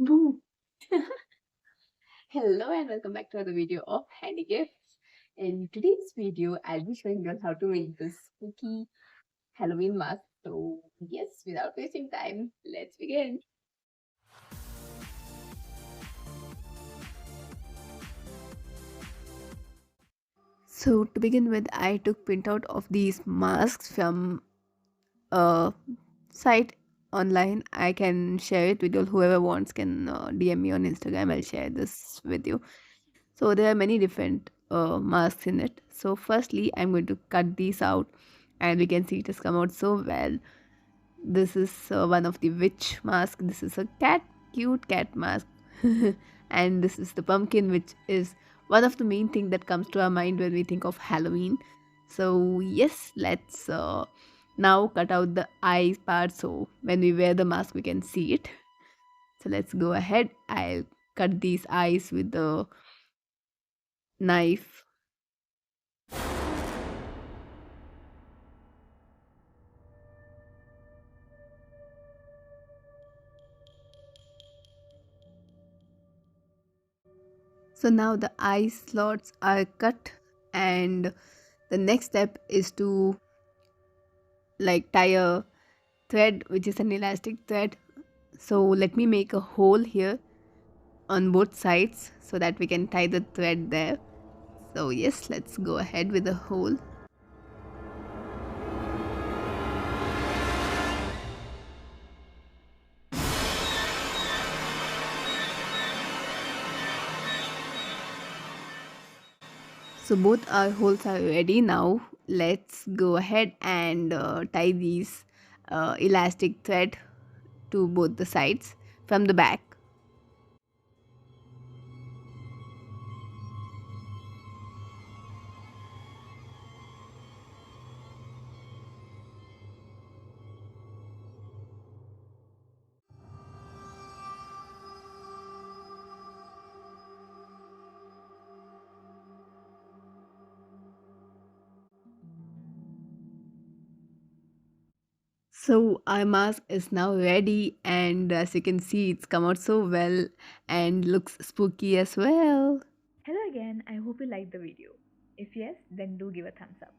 Boo. Hello and welcome back to another video of Handy Gifts. In today's video, I'll be showing you how to make this spooky Halloween mask. So yes, without wasting time, let's begin. So to begin with, I took printout of these masks from a site online. I can share it with you. Whoever wants can DM me on Instagram. I'll share this with you. So there are many different masks in it. So firstly, I'm going to cut these out, and we can see it has come out so well. This is one of the witch mask. This is a cute cat mask, and this is the pumpkin, which is one of the main thing that comes to our mind when we think of Halloween. So yes, let's now cut out the eye part. So when we wear the mask, we can see it. So let's go ahead. I'll cut these eyes with the knife. So now the eye slots are cut, and the next step is to like tie a thread, which is an elastic thread. So let me make a hole here on both sides so that we can tie the thread there. So yes, let's go ahead with the hole. So both our holes are ready. Now let's go ahead and tie these elastic thread to both the sides from the back. So our mask is now ready, and as you can see, it's come out so well and looks spooky as well. Hello again, I hope you liked the video. If yes, then do give a thumbs up.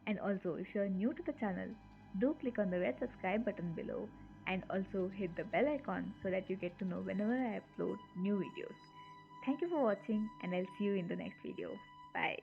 And also, if you're new to the channel, do click on the red subscribe button below and also hit the bell icon so that you get to know whenever I upload new videos. Thank you for watching and I'll see you in the next video. Bye.